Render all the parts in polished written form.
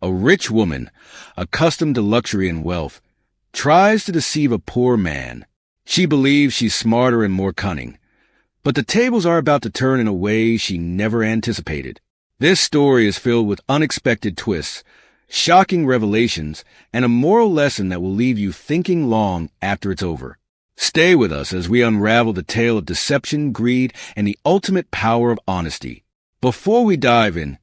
A rich woman, accustomed to luxury and wealth, tries to deceive a poor man. She believes she's smarter and more cunning, but the tables are about to turn in a way she never anticipated. This story is filled with unexpected twists, shocking revelations, and a moral lesson that will leave you thinking long after it's over. Stay with us as we unravel the tale of deception, greed, and the ultimate power of honesty. Before we dive in,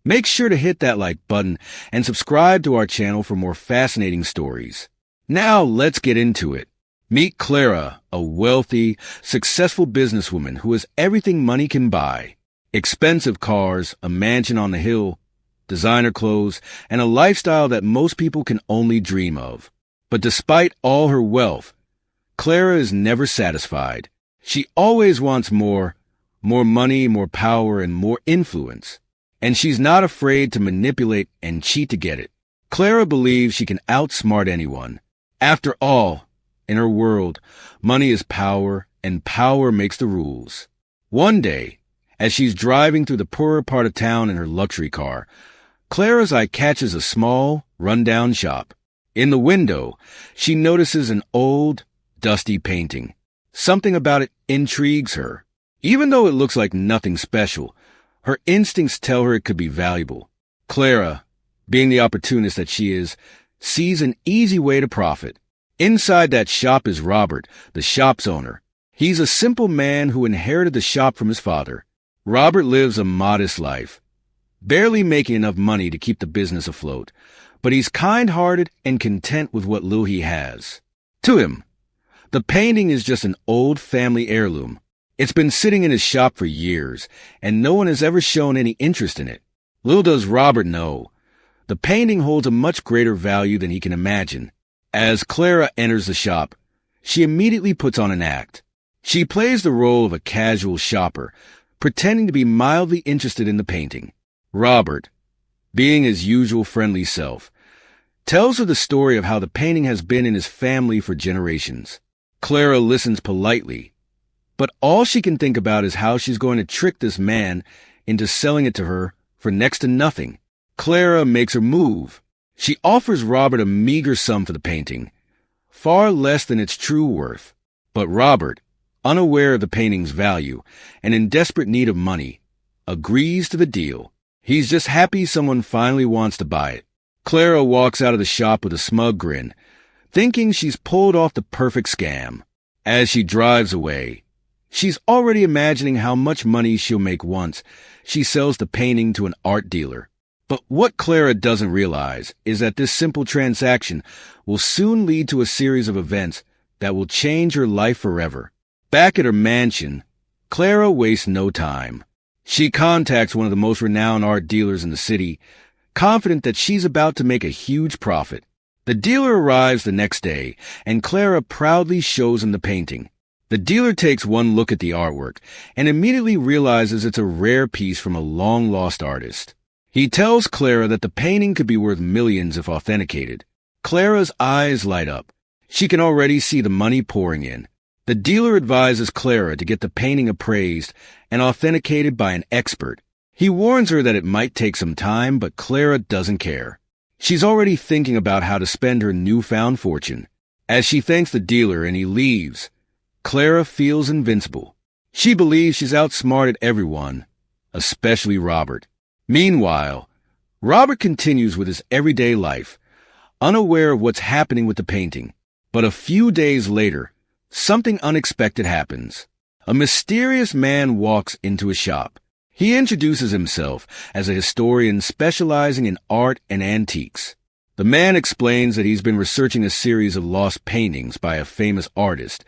make sure to hit that like button and subscribe to our channel for more fascinating stories. Now let's get into it. Meet Clara, a wealthy, successful businesswoman who has everything money can buy. Expensive cars, a mansion on the hill, designer clothes, and a lifestyle that most people can only dream of. But despite all her wealth, Clara is never satisfied. She always wants more money, more power, and more influence. And she's not afraid to manipulate and cheat to get it. Clara believes she can outsmart anyone. After all, in her world, money is power, and power makes the rules. One day, as she's driving through the poorer part of town in her luxury car, Clara's eye catches a small, run-down shop. In the window, she notices an old, dusty painting. Something about it intrigues her. Even though it looks like nothing special, her instincts tell her it could be valuable. Clara, being the opportunist that she is, sees an easy way to profit. Inside that shop is Robert, the shop's owner. He's a simple man who inherited the shop from his father. Robert lives a modest life, barely making enough money to keep the business afloat, but he's kind-hearted and content with what little he has. To him, the painting is just an old family heirloom. It's been sitting in his shop for years, and no one has ever shown any interest in it. Little does Robert know, the painting holds a much greater value than he can imagine. As Clara enters the shop, she immediately puts on an act. She plays the role of a casual shopper, pretending to be mildly interested in the painting. Robert, being his usual friendly self, tells her the story of how the painting has been in his family for generations. Clara listens politely, but all she can think about is how she's going to trick this man into selling it to her for next to nothing. Clara makes her move. She offers Robert a meager sum for the painting, far less than its true worth. But Robert, unaware of the painting's value and in desperate need of money, agrees to the deal. He's just happy someone finally wants to buy it. Clara walks out of the shop with a smug grin, thinking she's pulled off the perfect scam. As she drives away, she's already imagining how much money she'll make once she sells the painting to an art dealer. But what Clara doesn't realize is that this simple transaction will soon lead to a series of events that will change her life forever. Back at her mansion, Clara wastes no time. She contacts one of the most renowned art dealers in the city, confident that she's about to make a huge profit. The dealer arrives the next day, and Clara proudly shows him the painting. The dealer takes one look at the artwork and immediately realizes it's a rare piece from a long-lost artist. He tells Clara that the painting could be worth millions if authenticated. Clara's eyes light up. She can already see the money pouring in. The dealer advises Clara to get the painting appraised and authenticated by an expert. He warns her that it might take some time, but Clara doesn't care. She's already thinking about how to spend her newfound fortune. As she thanks the dealer and he leaves, Clara feels invincible. She believes she's outsmarted everyone, especially Robert. Meanwhile, Robert continues with his everyday life, unaware of what's happening with the painting. But a few days later, something unexpected happens. A mysterious man walks into his shop. He introduces himself as a historian specializing in art and antiques. The man explains that he's been researching a series of lost paintings by a famous artist,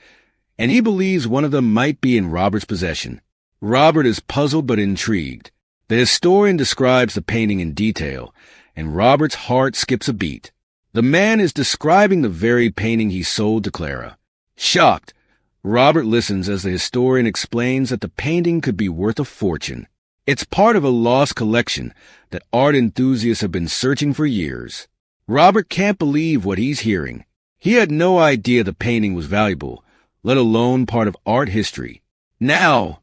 and he believes one of them might be in Robert's possession. Robert is puzzled but intrigued. The historian describes the painting in detail, and Robert's heart skips a beat. The man is describing the very painting he sold to Clara. Shocked, Robert listens as the historian explains that the painting could be worth a fortune. It's part of a lost collection that art enthusiasts have been searching for years. Robert can't believe what he's hearing. He had no idea the painting was valuable, let alone part of art history. Now,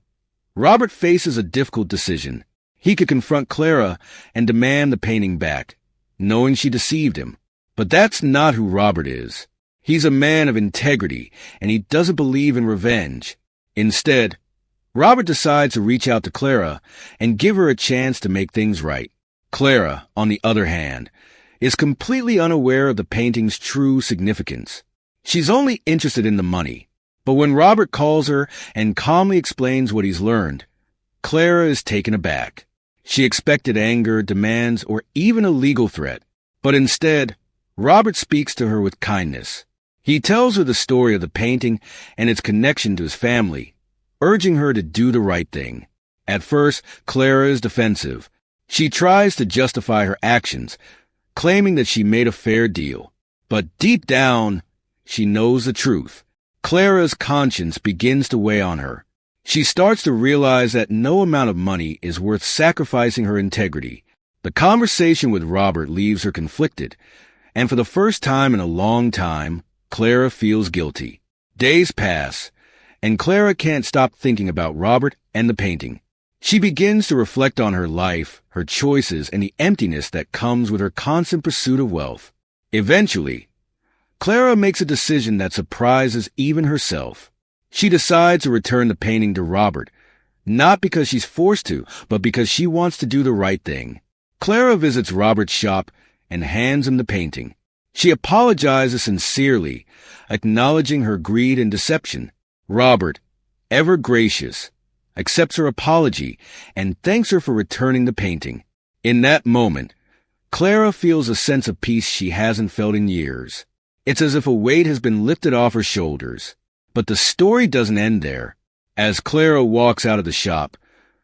Robert faces a difficult decision. He could confront Clara and demand the painting back, knowing she deceived him. But that's not who Robert is. He's a man of integrity, and he doesn't believe in revenge. Instead, Robert decides to reach out to Clara and give her a chance to make things right. Clara, on the other hand, is completely unaware of the painting's true significance. She's only interested in the money. But when Robert calls her and calmly explains what he's learned, Clara is taken aback. She expected anger, demands, or even a legal threat. But instead, Robert speaks to her with kindness. He tells her the story of the painting and its connection to his family, urging her to do the right thing. At first, Clara is defensive. She tries to justify her actions, claiming that she made a fair deal. But deep down, she knows the truth. Clara's conscience begins to weigh on her. She starts to realize that no amount of money is worth sacrificing her integrity. The conversation with Robert leaves her conflicted, and for the first time in a long time, Clara feels guilty. Days pass, and Clara can't stop thinking about Robert and the painting. She begins to reflect on her life, her choices, and the emptiness that comes with her constant pursuit of wealth. Eventually, Clara makes a decision that surprises even herself. She decides to return the painting to Robert, not because she's forced to, but because she wants to do the right thing. Clara visits Robert's shop and hands him the painting. She apologizes sincerely, acknowledging her greed and deception. Robert, ever gracious, accepts her apology and thanks her for returning the painting. In that moment, Clara feels a sense of peace she hasn't felt in years. It's as if a weight has been lifted off her shoulders. But the story doesn't end there. As Clara walks out of the shop,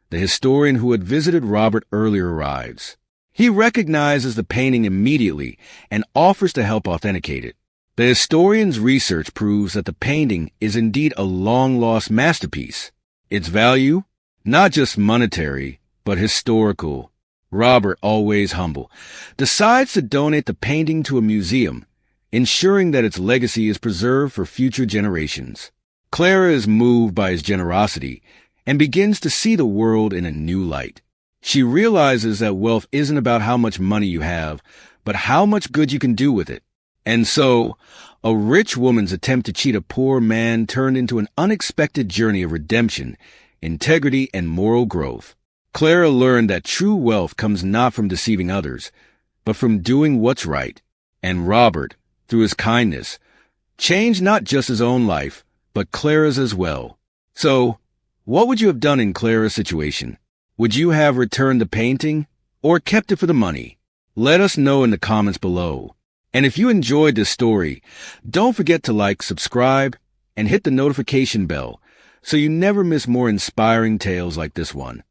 the historian who had visited Robert earlier arrives. He recognizes the painting immediately and offers to help authenticate it. The historian's research proves that the painting is indeed a long-lost masterpiece. Its value, not just monetary, but historical. Robert, always humble, decides to donate the painting to a museum, ensuring that its legacy is preserved for future generations. Clara is moved by his generosity and begins to see the world in a new light. She realizes that wealth isn't about how much money you have, but how much good you can do with it. And so, a rich woman's attempt to cheat a poor man turned into an unexpected journey of redemption, integrity, and moral growth. Clara learned that true wealth comes not from deceiving others, but from doing what's right. And Robert, through his kindness, changed not just his own life, but Clara's as well. So, what would you have done in Clara's situation? Would you have returned the painting or kept it for the money? Let us know in the comments below. And if you enjoyed this story, don't forget to like, subscribe, and hit the notification bell so you never miss more inspiring tales like this one.